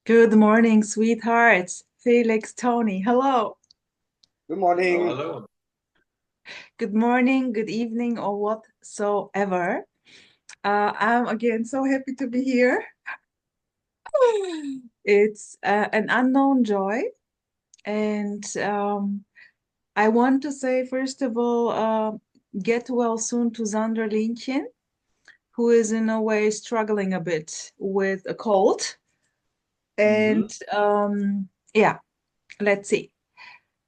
Good morning, sweethearts. Felix, Tony, hello. Good Oh, morning. hello. Good morning, good evening, or whatsoever. I'm again so happy to be here. It's an unknown joy. And I want to say, first of all, get well soon to Xander Lintjen, who is in a way struggling a bit with a cold. And Mhm. yeah, let's see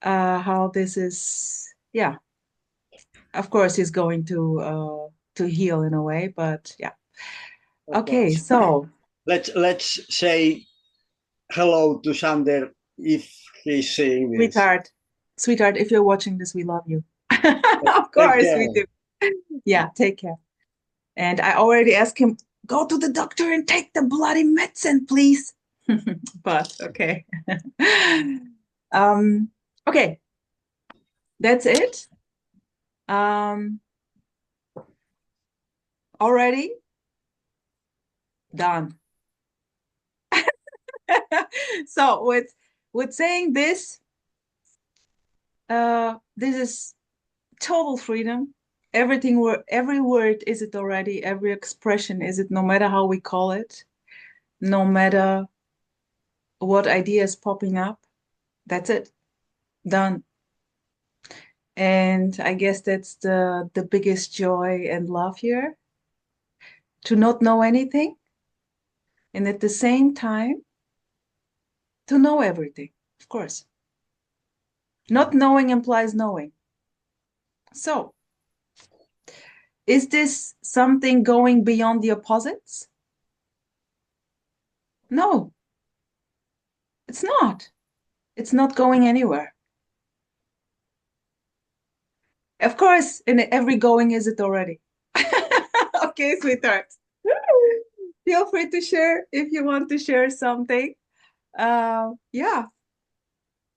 how this is. Yeah, of course he's going to heal in a way, but yeah. Of Okay, course. so Let's say hello to Sander if he's saying this. sweetheart, sweetheart, if you're watching this, we love you. Of Take course we care. do. Yeah, take care. And I already asked him, go to the doctor and take the bloody medicine, please. But okay. um, okay, that's it. Um, already done. So with saying this, this is total freedom. Every word is it already, every expression is it, no matter how we call it, no matter what idea is popping up. That's it. Done. And I guess that's the biggest joy and love here, to not know anything, and at the same time to know everything. Of course. Not knowing implies knowing. So, is this something going beyond the opposites? No, it's not. It's not going anywhere. Of course, in every going is it already. Okay, sweetheart. Feel free to share if you want to share something. Yeah,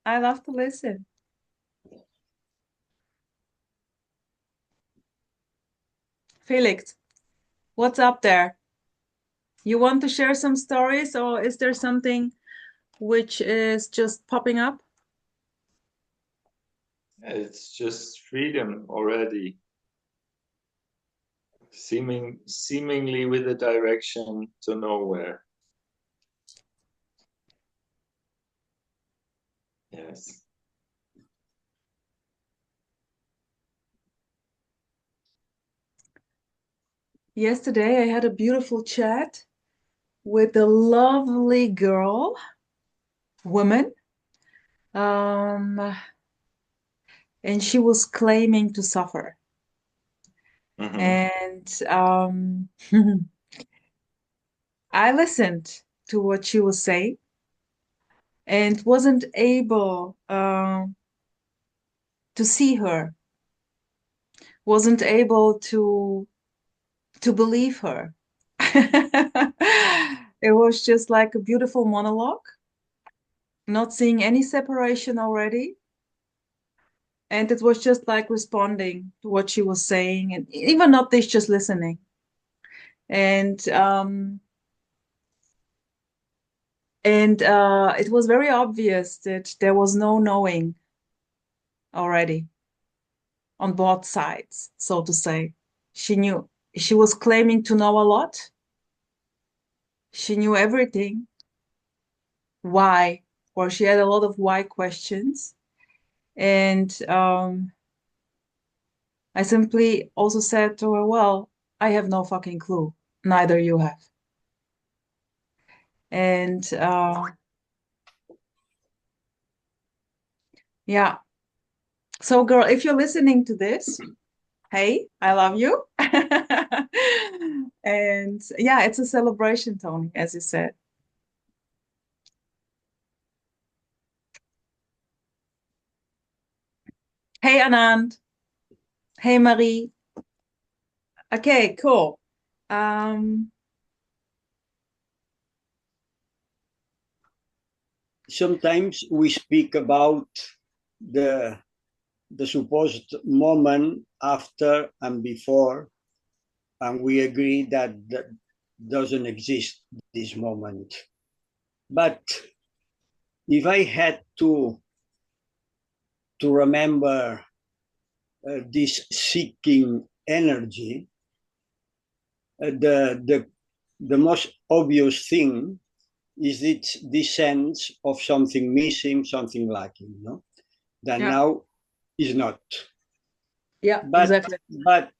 I love to listen. Felix, what's up there? You want to share some stories, or is there something which is just popping up? It's just freedom already, seemingly with a direction to nowhere. Yes. Yesterday, I had a beautiful chat with a lovely girl, woman, um, and she was claiming to suffer. Mm-hmm. And I listened to what she was saying and wasn't able to see her, wasn't able to believe her. It was just like a beautiful monologue, not seeing any separation already. And it was just like responding to what she was saying, and even not this, just listening. And it was very obvious that there was no knowing already on both sides, so to say. She knew. She was claiming to know a lot. She knew everything. Why? Or she had a lot of why questions. And I simply also said to her, well, I have no fucking clue. Neither you have. And yeah. So, girl, if you're listening to this, hey, I love you. And yeah, it's a celebration, Tony, as you said. Hey, Anand. Hey, Marie. Okay, cool. Um, Sometimes we speak about the the supposed moment after and before, and we agree that that doesn't exist this moment. But if I had to remember this seeking energy, the most obvious thing is this sense of something missing, something lacking, no? That Yeah. now is not. Yeah, But, exactly. But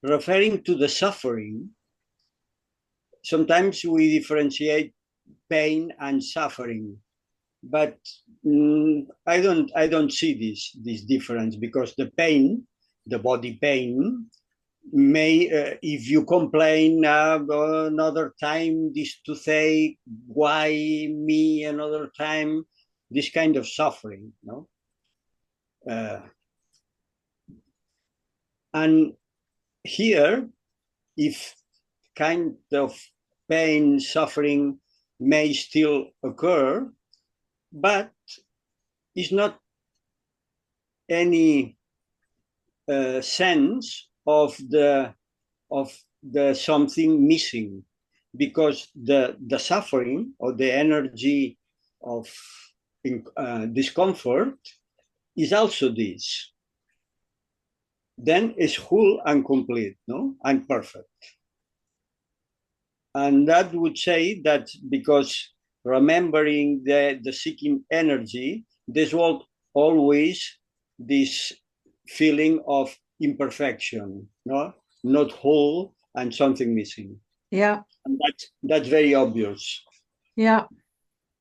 referring to the suffering, sometimes we differentiate pain and suffering. But I don't see this difference, because the pain, the body pain, may if you complain another time, this toothache, why me another time, this kind of suffering, no? And here, if kind of pain, suffering may still occur, but it's not any sense of the something missing, because the suffering or the energy of discomfort is also this. Then it's whole and complete, no, and perfect. And that would say that because remembering the seeking energy, there's always this feeling of imperfection, no, not whole and something missing. Yeah. And that's very obvious. Yeah,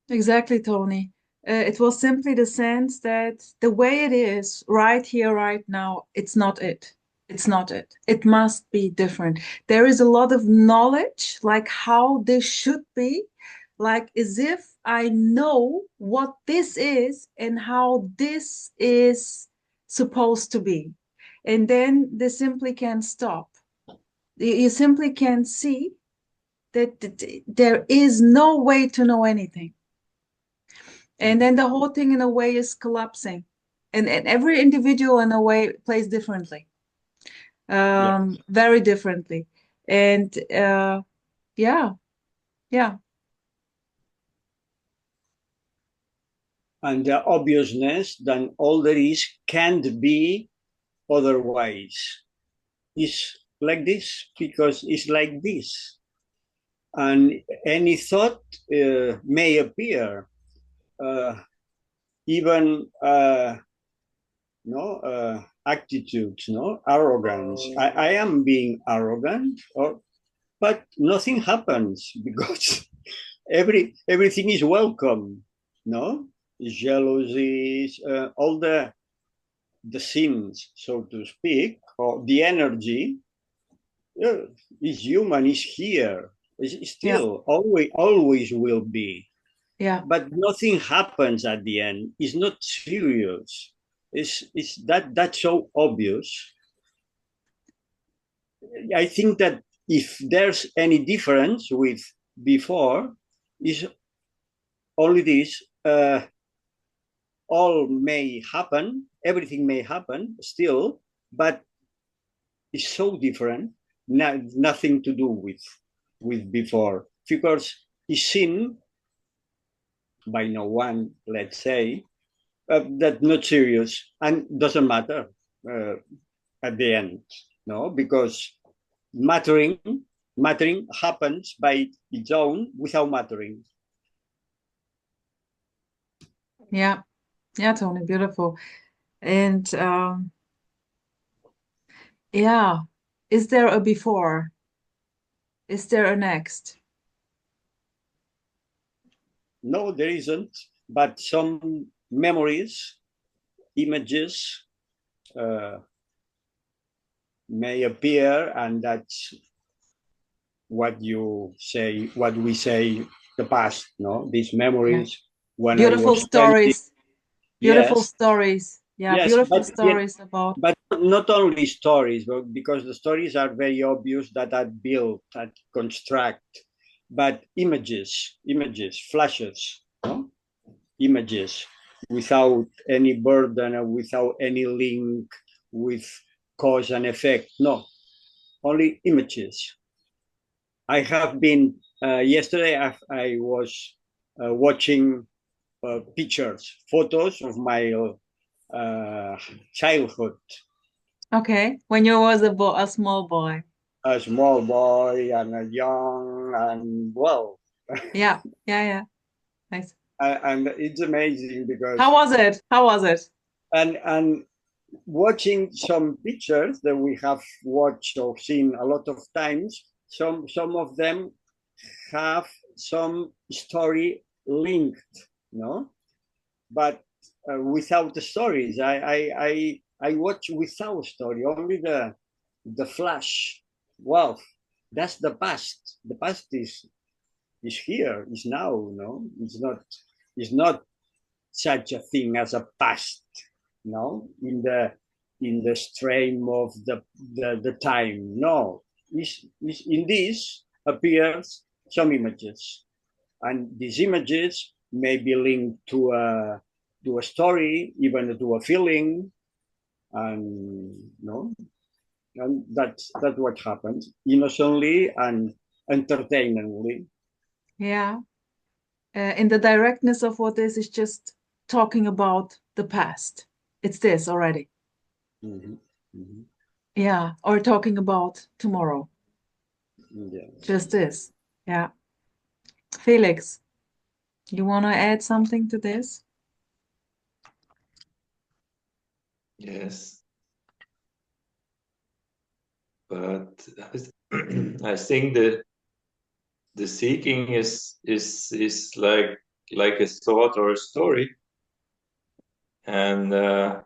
exactly, Tony. It was simply the sense that the way it is right here, right now, it's not it. It's not it. It must be different. There is a lot of knowledge, like how this should be, like as if I know what this is and how this is supposed to be. And then they simply can't stop. You simply can't see that there is no way to know anything. And then the whole thing in a way is collapsing. And every individual in a way plays differently, very differently. And yeah, yeah, And the obviousness that all there is can't be otherwise. It's like this because it's like this. And any thought may appear, even no attitudes, no arrogance. I am being arrogant, but nothing happens because everything is welcome. No, jealousies, all the sins, so to speak, or the energy is human, is here, is still always will be. yeah, But nothing happens at the end. It's not serious. It's that's so obvious. I think that if there's any difference with before, is only this. All may happen, everything may happen still, but it's so different. Nothing to do with before, because it's seen by no one, let's say, that not serious and doesn't matter at the end, no, because mattering happens by its own without mattering. yeah, yeah, Tony, beautiful. And yeah, is there a before? Is there a next? No, there isn't, but some memories, images may appear, and that's what you say, what we say, the past, no? These Yeah. memories when I Beautiful was 20. stories. Beautiful Yes, stories. Yeah, yes, beautiful stories about. but not only stories, but because the stories are very obvious, that are built, that construct, but images, flashes, no? Images without any burden or without any link with cause and effect. No, only images. I have been yesterday. I was watching pictures, photos of my childhood. Okay, when you was a small boy. A small boy and a young and well, Yeah, yeah, yeah. Nice. and it's amazing because How was it? How was it? and watching some pictures that we have watched or seen a lot of times, some of them have some story linked, no, but without the stories. I watch without story, only the flash. Wow, that's the past. The past is here, is now. No, it's not such a thing as a past. No, in the stream of the time. No, is in this appears some images, and these images may be linked to a story, even to a feeling, and no, and that's what happens innocently and entertainingly. Yeah. In the directness of what this is just talking about the past. It's this already. Mm-hmm. Mm-hmm. Yeah. Or talking about tomorrow. Yes. Just this. Yeah. Felix, you want to add something to this? Yes, but I think that the seeking is like a thought or a story, and I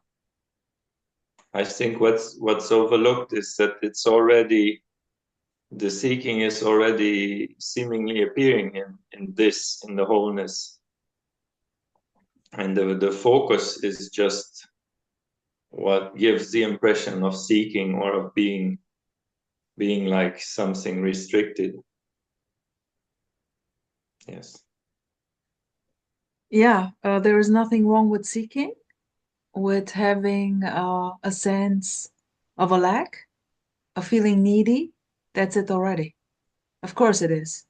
think what's overlooked is that it's already the seeking is already seemingly appearing in the wholeness, and the focus is just what gives the impression of seeking or of being like something restricted. Yes. Yeah. There is nothing wrong with seeking, with having a sense of a lack, of feeling needy. That's it already. Of course it is.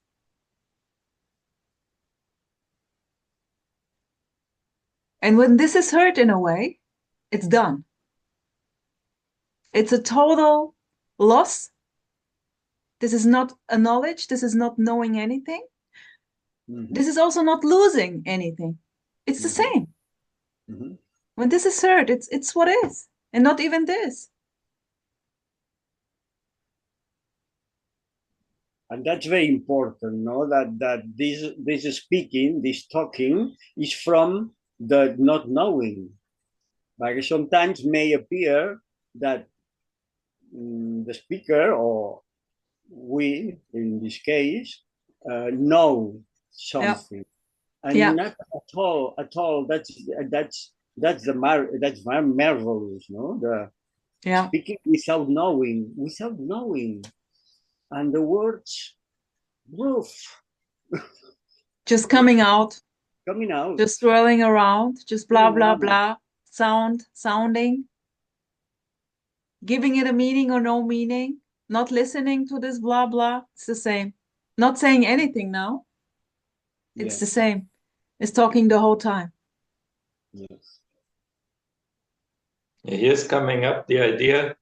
And when this is heard in a way, it's done. It's a total loss. This is not a knowledge. This is not knowing anything. Mm-hmm. This is also not losing anything. It's the Mm-hmm. same. Mm-hmm. When this is heard, it's what is, and not even this. And that's very important, no? That this speaking, this talking, is from the not knowing. Like sometimes may appear that the speaker or we, in this case, know Yeah, something, and yeah, not at all. At all. That's marvelous, no? The yeah. speaking without knowing, and the words, woof, Just coming out, coming out. just swirling around, just blah Coming blah out. blah, sounding, giving it a meaning or no meaning, not listening to this blah blah. It's the same. Not saying anything now. It's the Yes, same. It's talking the whole time. yes. Here's coming up the idea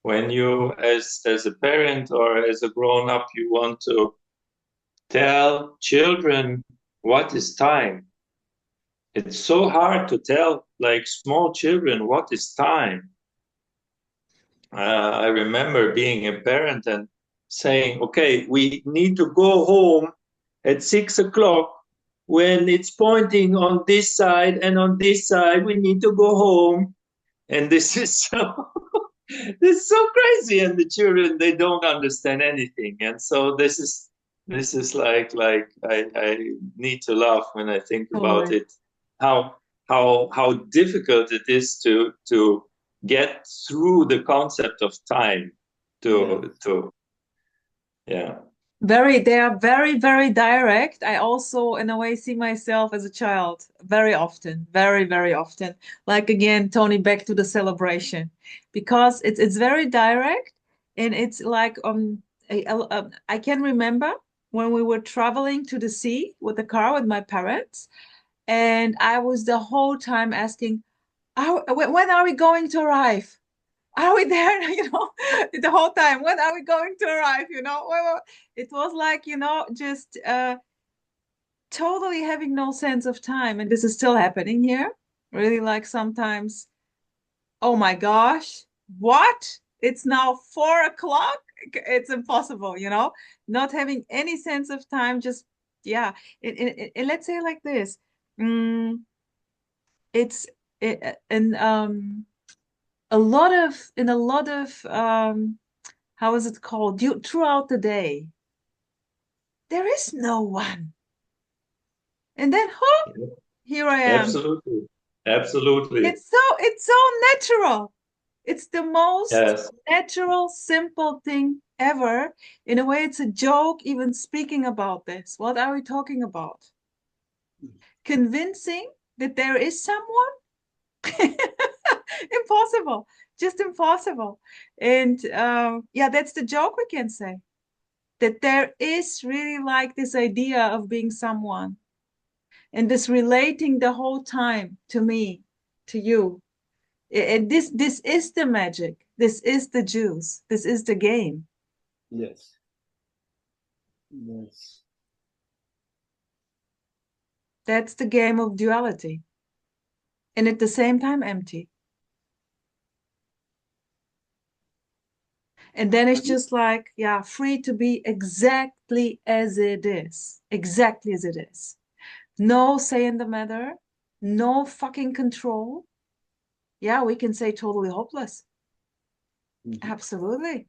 when you, as a parent or as a grown up, you want to tell children what is time. It's so hard to tell like small children what is time. I remember being a parent and saying, okay, we need to go home at 6 o'clock. When it's pointing on this side and on this side, we need to go home. And this is so this is so crazy. And the children, they don't understand anything. And so this is like I need to laugh when I think about Totally. it. How difficult it is to get through the concept of time Yeah. to yeah. They are very, very direct. I also, in a way, see myself as a child very often, very, very often. Like again, Tony, back to the celebration, because it's very direct, and it's like I can remember when we were traveling to the sea with the car with my parents, and I was the whole time asking, when are we going to arrive? Are we there? The whole time. When are we going to arrive? It was like, just totally having no sense of time. And this is still happening here. Really, like sometimes, oh my gosh, what? It's now 4 o'clock. It's impossible, not having any sense of time. Just, yeah. Let's say like this. Mm, it's in a lot of how is it called? Throughout the day, there is no one. And then, here I am. Absolutely. Absolutely. It's so natural. It's the most Yes. natural, simple thing ever. In a way, it's a joke even speaking about this. What are we talking about? Convincing that there is someone? Impossible. Just impossible. And yeah, that's the joke we can say. That there is really like this idea of being someone. And this relating the whole time to me, to you. And this is the magic. This is the juice. This is the game. Yes. Yes. That's the game of duality. And at the same time, empty. And then it's just like, yeah, free to be exactly as it is. Exactly as it is. No say in the matter. No fucking control. Yeah, we can say totally hopeless. Absolutely.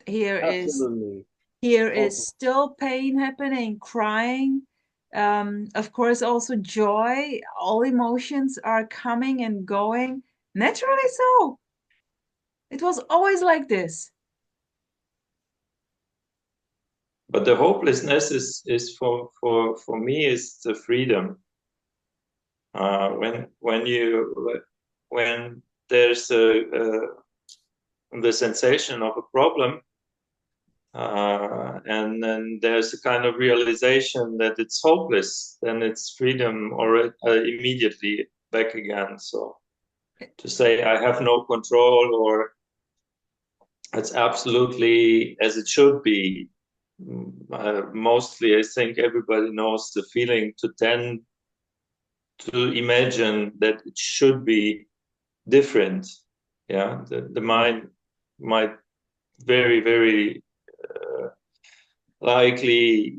Absolutely. Here is still pain happening, crying. Of course, also joy. All emotions are coming and going. Naturally so. It was always like this. But the hopelessness is for me is the freedom. When there's the sensation of a problem, and then there's a kind of realization that it's hopeless, then it's freedom or immediately back again. So to say I have no control or it's absolutely as it should be. Mostly, I think everybody knows the feeling to tend to imagine that it should be different. Yeah, the mind might very, very likely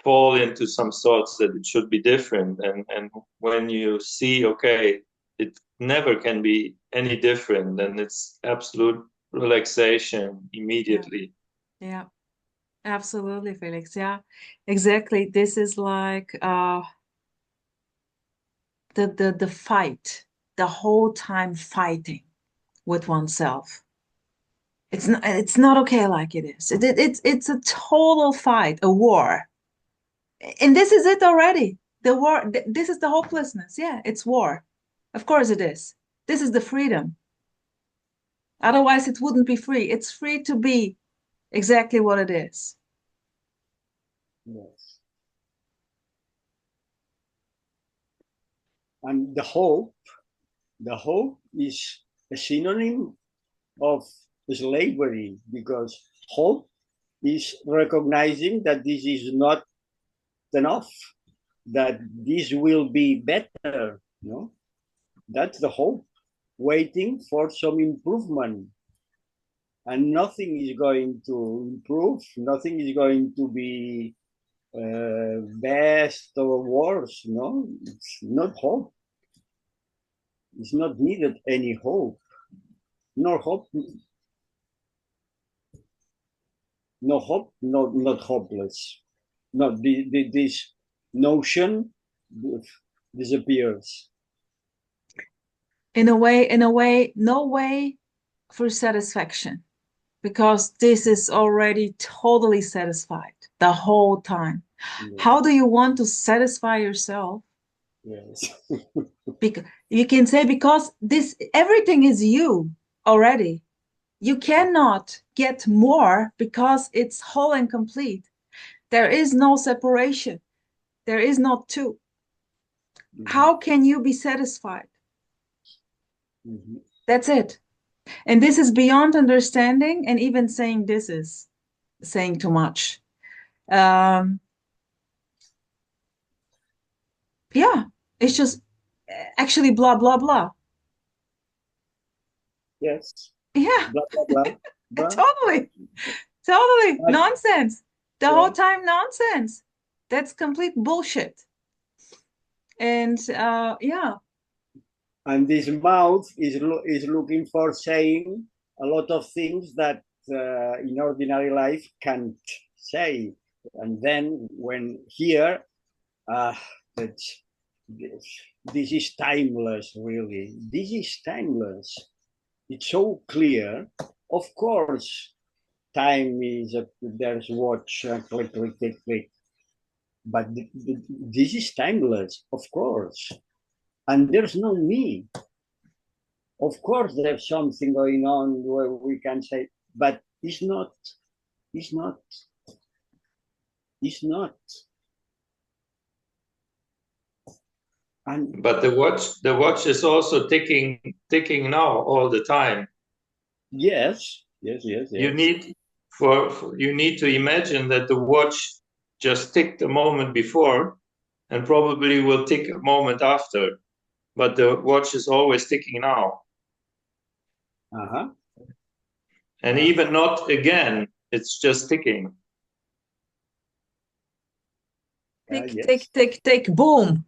fall into some thoughts that it should be different. And when you see, okay, it never can be any different, then it's absolute relaxation immediately. Yeah, absolutely, Felix. Yeah, exactly. This is like the fight, the whole time fighting with oneself. It's not okay like it is. It's a total fight, a war. And this is it already. The war, this is the hopelessness. Yeah, it's war. Of course it is. This is the freedom. Otherwise, it wouldn't be free. It's free to be exactly what it is. Yes. And the hope is a synonym of slavery, because hope is recognizing that this is not enough, that this will be better. That's the hope, waiting for some improvement. And nothing is going to improve, nothing is going to be best or worse. No, it's not hope. It's not needed any hope, nor hope, no hope, not hopeless. No, this notion disappears. In a way, no way for satisfaction, because this is already totally satisfied the whole time. Yes. How do you want to satisfy yourself? Yes. Because you can say, because this everything is you already. You cannot get more because it's whole and complete. There is no separation. There is not two. How can you be satisfied? That's it. And this is beyond understanding, and even saying this is saying too much. Yeah, it's just actually blah, blah, blah. Yes. Yeah, Blah, blah, blah, blah. totally nonsense. The whole time nonsense. That's complete bullshit. And yeah. And this mouth is looking for saying a lot of things that in ordinary life can't say. And then when here, this is timeless, really. This is timeless. It's so clear. Of course, time is, there's watch, click, click, click, click. But this is timeless, of course. And there's no me. Of course, there's something going on where we can say, but it's not. And but the watch is also ticking now all the time. Yes. You need you need to imagine that the watch just ticked a moment before and probably will tick a moment after, but the watch is always ticking now. And even not again, it's just ticking. Tick, tick, tick, tick, boom.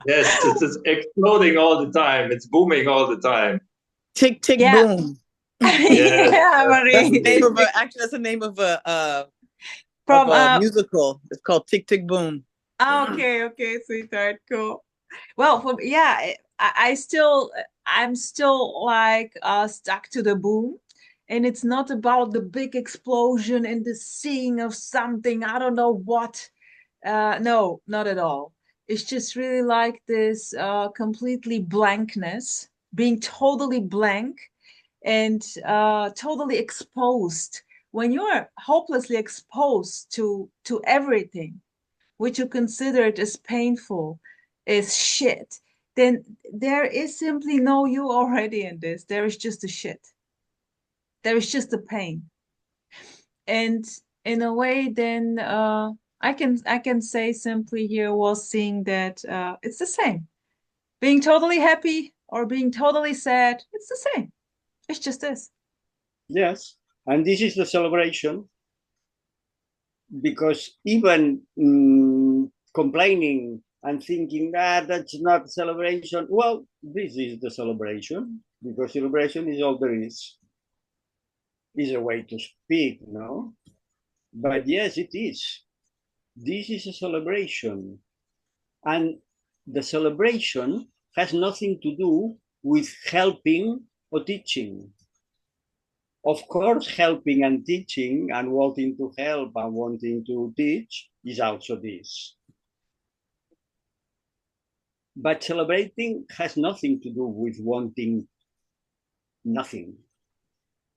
Yes, it's exploding all the time. It's booming all the time. Tick, tick, Yeah. boom. Yeah, Marie. Actually, that's the name of a musical. It's called Tick, Tick, Boom. Okay, sweetheart, cool. Well, I'm still like stuck to the boom, and it's not about the big explosion and the seeing of something. I don't know what. No, not at all. It's just really like this completely blankness, being totally blank and totally exposed. When you're hopelessly exposed to everything, which you considered as painful, as shit, then there is simply no you already in this. There is just the shit. There is just the pain. And in a way, then I can say simply here was seeing that it's the same. Being totally happy or being totally sad, it's the same. It's just this. Yes, and this is the celebration, because even complaining and thinking that's not a celebration, well, this is the celebration, because celebration is all there is a way to speak, no? But yes, it is. This is a celebration. And the celebration has nothing to do with helping or teaching. Of course, helping and teaching and wanting to help and wanting to teach is also this. But celebrating has nothing to do with wanting nothing.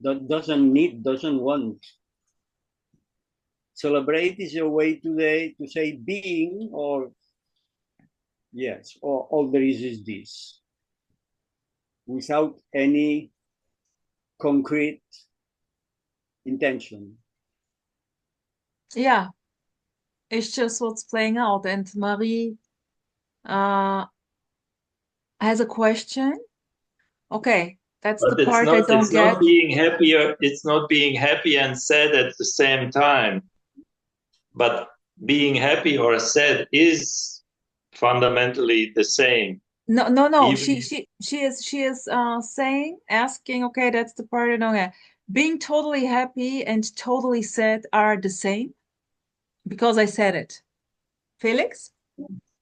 That doesn't want. Celebrate is a way today to say being, or yes, or all there is this, without any concrete intention. Yeah, it's just what's playing out. And Marie has a question. Okay, that's But the part I don't get. Not being happier. It's not being happy and sad at the same time. But being happy or sad is fundamentally the same. No. Even she is asking. Okay, that's the part I don't get. Being totally happy and totally sad are the same, because I said it. Felix?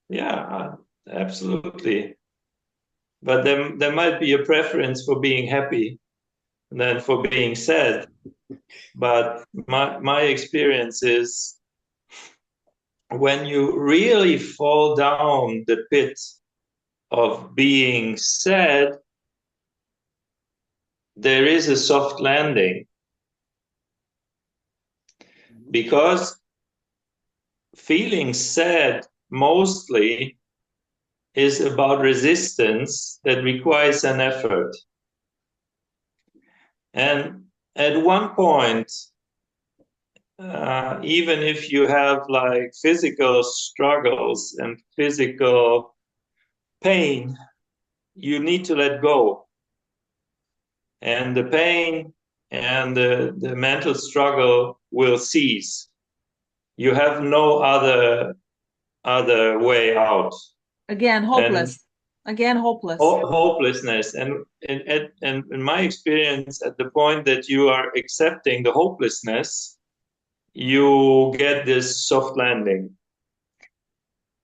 Yeah, absolutely. But there might be a preference for being happy than for being sad. But my experience is, when you really fall down the pit of being sad, there is a soft landing. Because feeling sad mostly is about resistance that requires an effort. And at one point, even if you have like physical struggles and physical pain, you need to let go. And the pain and the mental struggle will cease. You have no other way out. Again, hopeless. Again, hopeless. Hopelessness. And in my experience, at the point that you are accepting the hopelessness, you get this soft landing.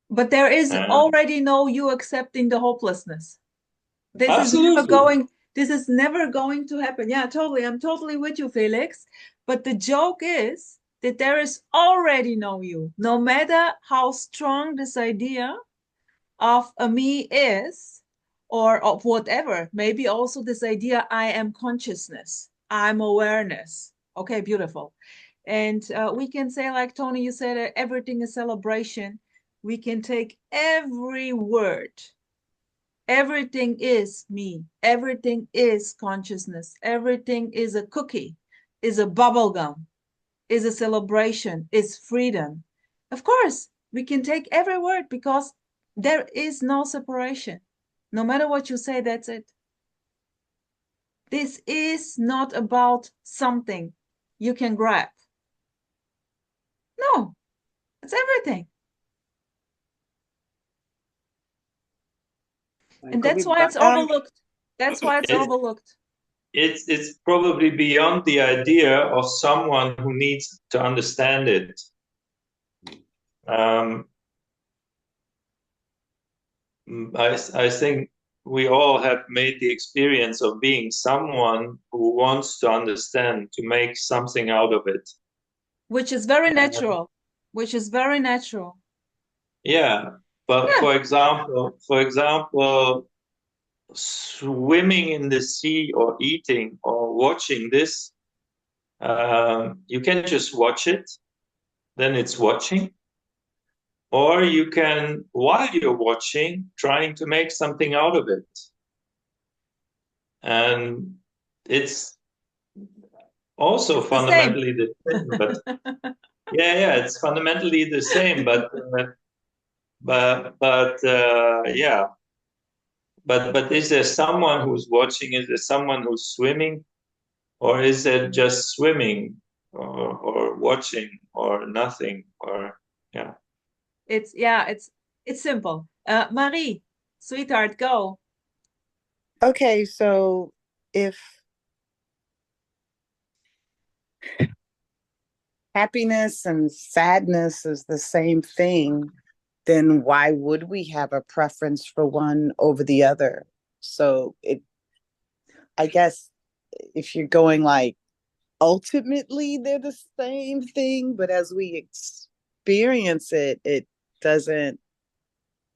But there is already no you accepting the hopelessness. This absolutely. is never going. This is never going to happen. Yeah, totally. I'm totally with you, Felix. But the joke is that there is already no you. No matter how strong this idea of a me is, or of whatever, maybe also this idea, I am consciousness, I'm awareness. Okay, beautiful. And we can say, like Tony, you said, everything is celebration. We can take every word. Everything is me. Everything is consciousness. Everything is a cookie, is a bubble gum, is a celebration, is freedom. Of course, we can take every word because there is no separation. No matter what you say, that's it. This is not about something you can grab. No, it's everything. And that's why it's overlooked. That's why it's overlooked. It's probably beyond the idea of someone who needs to understand it. I think we all have made the experience of being someone who wants to understand, to make something out of it. Which is very natural. Which is very natural. Yeah, but yeah. For example, swimming in the sea or eating or watching this, you can just watch it, then it's watching. Or you can, while you're watching, trying to make something out of it. And it's also fundamentally the same, but yeah, it's fundamentally the same, but yeah. But is there someone who's watching? Is there someone who's swimming? Or is it just swimming or watching or nothing? Or yeah. It's simple. Marie, sweetheart, go. Okay, so if happiness and sadness is the same thing, then why would we have a preference for one over the other? So I guess if you're going like, ultimately they're the same thing, but as we experience it, it doesn't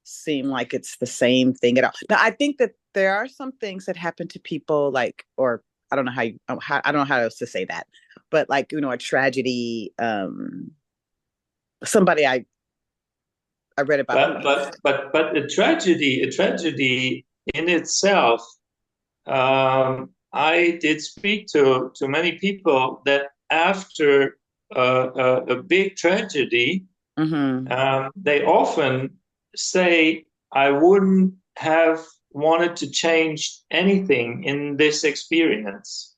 seem like it's the same thing at all. Now, I think that there are some things that happen to people, like, or I don't know I don't know how else to say that, but like, a tragedy, somebody I read about. But a tragedy in itself, I did speak to many people that after a big tragedy, they often say, I wouldn't have wanted to change anything in this experience.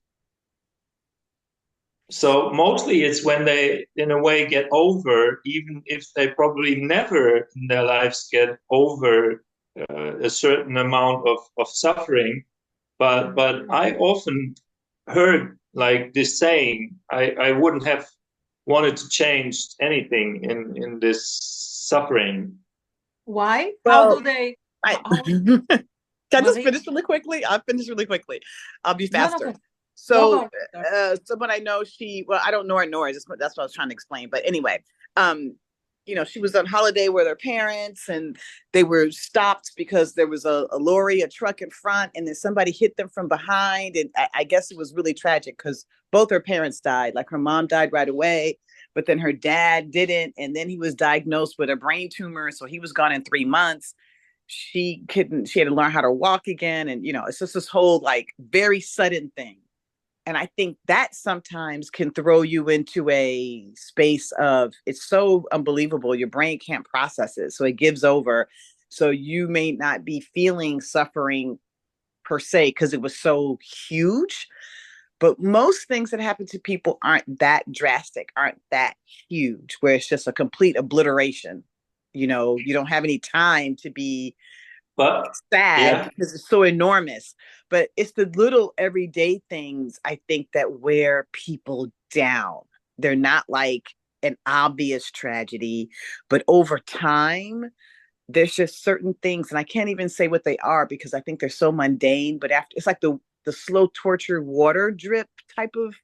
So mostly it's when they, in a way, get over, even if they probably never in their lives get over a certain amount of suffering. But I often heard like this saying, I wouldn't have wanted to change anything in this suffering. Why? Well, how do they? Can I just finish really quickly? I'll finish really quickly. I'll be faster. No. So, someone I know, I don't know her, nor that's what I was trying to explain. But anyway, she was on holiday with her parents, and they were stopped because there was a lorry, a truck in front, and then somebody hit them from behind. And I guess it was really tragic because both her parents died. Like her mom died right away, but then her dad didn't. And then he was diagnosed with a brain tumor. So he was gone in 3 months. She had to learn how to walk again. And, it's just this whole like very sudden thing. And I think that sometimes can throw you into a space of it's so unbelievable. Your brain can't process it. So it gives over. So you may not be feeling suffering per se because it was so huge. But most things that happen to people aren't that drastic, aren't that huge, where it's just a complete obliteration. You don't have any time to be sad because it's so enormous. But it's the little everyday things, I think, that wear people down. They're not like an obvious tragedy, but over time, there's just certain things, and I can't even say what they are because I think they're so mundane. But after, it's like the slow torture water drip type of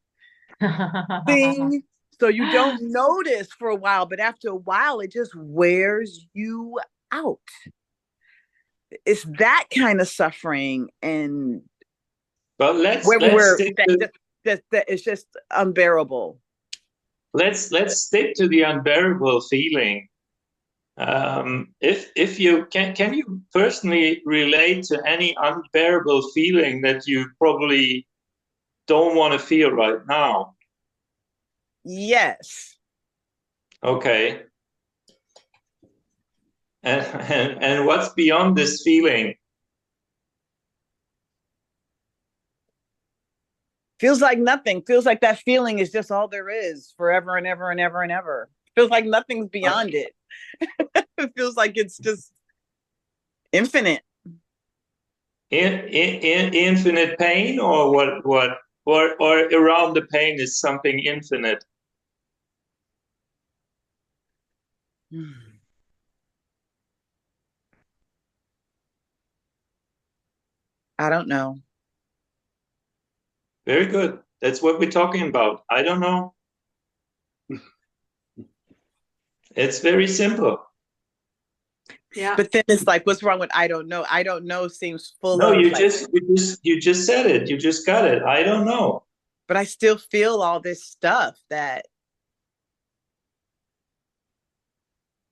thing. So you don't notice for a while, but after a while, it just wears you out. It's that kind of suffering, and but let's stick to, that is just unbearable. Let's stick to the unbearable feeling. If you can you personally relate to any unbearable feeling that you probably don't want to feel right now? Yes. Okay. And what's beyond this feeling? Feels like nothing. Feels like that feeling is just all there is forever and ever and ever and ever. Feels like nothing's beyond it. It feels like it's just infinite. Infinite pain, or what or around the pain is something infinite? I don't know. Very good. That's what we're talking about. I don't know. It's very simple. Yeah. But then it's like, what's wrong with I don't know? I don't know seems full of. No, you just said it. You just got it. I don't know. But I still feel all this stuff that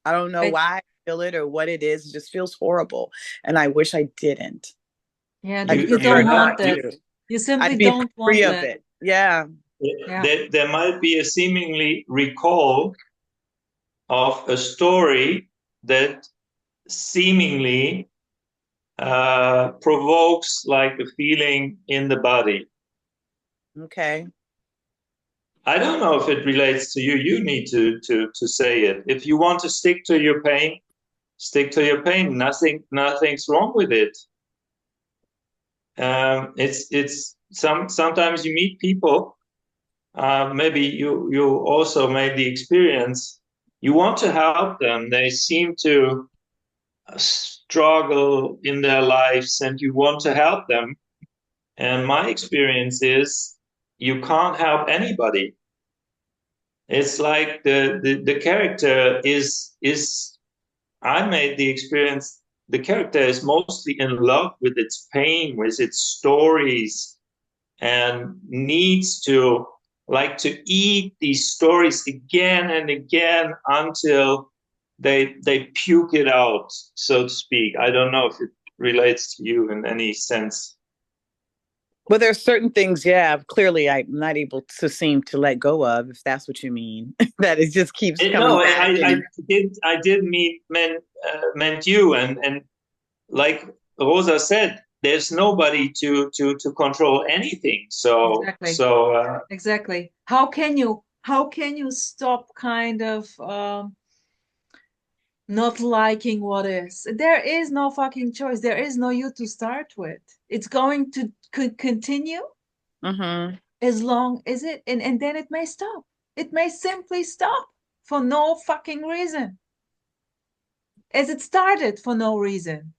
I don't know why I feel it or what it is. It just feels horrible. And I wish I didn't. Yeah, you don't want that. You simply don't want that. Of it. Yeah. There might be a seemingly recall of a story that seemingly provokes like a feeling in the body. Okay. I don't know if it relates to you. You need to say it. If you want to stick to your pain, stick to your pain. Nothing's wrong with it. It's sometimes you meet people. Maybe you also made the experience. You want to help them. They seem to struggle in their lives, and you want to help them. And my experience is you can't help anybody. It's like the character is I made the experience, the character is mostly in love with its pain, with its stories, and needs to like to eat these stories again and again until they puke it out, so to speak. I don't know if it relates to you in any sense. Well, there's certain things, clearly I'm not able to seem to let go of, if that's what you mean. That it just keeps coming back. I did meant you, and like Rosa said, there's nobody to control anything. So exactly. How can you stop kind of not liking what is? There is no fucking choice. There is no you to start with. It's going to continue as long as it, and then it may stop. It may simply stop for no fucking reason, as it started for no reason.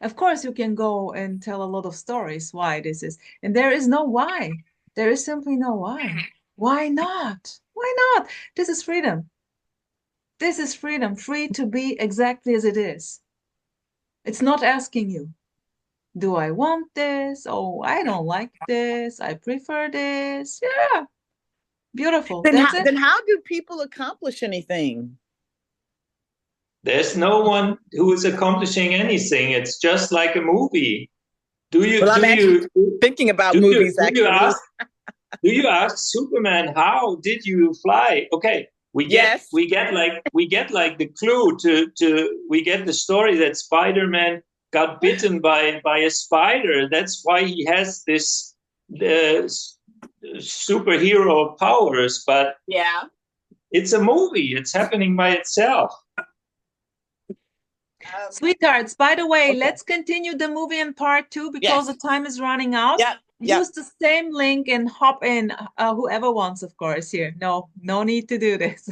Of course, you can go and tell a lot of stories why this is, and there is no why. There is simply no why. Why not? Why not? This is freedom. This is freedom, free to be exactly as it is. It's not asking you, do I want this? Oh, I don't like this. I prefer this. Yeah, beautiful. That's it. Then how do people accomplish anything? There's no one who is accomplishing anything. It's just like a movie. Do you? Well, I'm do actually you? thinking about Do you? movies, Do you actually. ask? Do you ask Superman, how did you fly? Okay, Yes. we get like the clue to we get the story that Spider-Man got bitten by a spider. That's why he has this superhero powers. But Yeah. it's a movie. It's happening by itself. Sweethearts, by the way, Okay. let's continue the movie in part 2 because Yes. the time is running out. Yep. Use the same link and hop in, whoever wants, of course, here. No need to do this.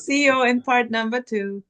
See you in part number 2.